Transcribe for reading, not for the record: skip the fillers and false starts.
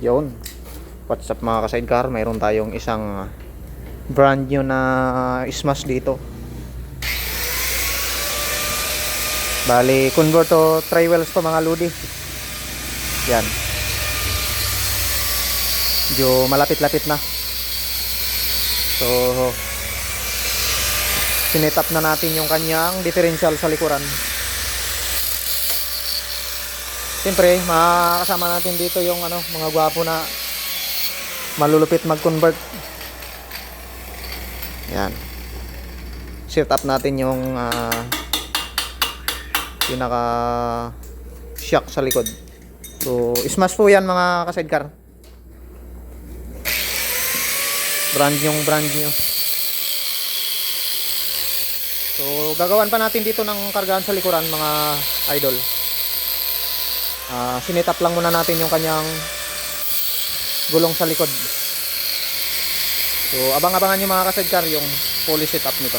Yun. What's up mga ka-sidecar? Mayroon tayong isang brand new na smash dito. Bali, convert to tri-wheels to mga lodi. Yan. Medyo malapit-lapit na. So, sinetap na natin yung kanyang differential sa likuran. Siyempre, makakasama natin dito yung mga gwapo na malulupit mag-convert. Yan. Set up natin yung pinaka shock sa likod. So, smash po yan mga ka-sidecar. Brand new. So, gagawan pa natin dito ng kargaan sa likuran mga idol. Sinetap lang muna natin yung kanyang gulong sa likod. So, abang-abangan nyo mga ka-sidecar yung fully setup nito.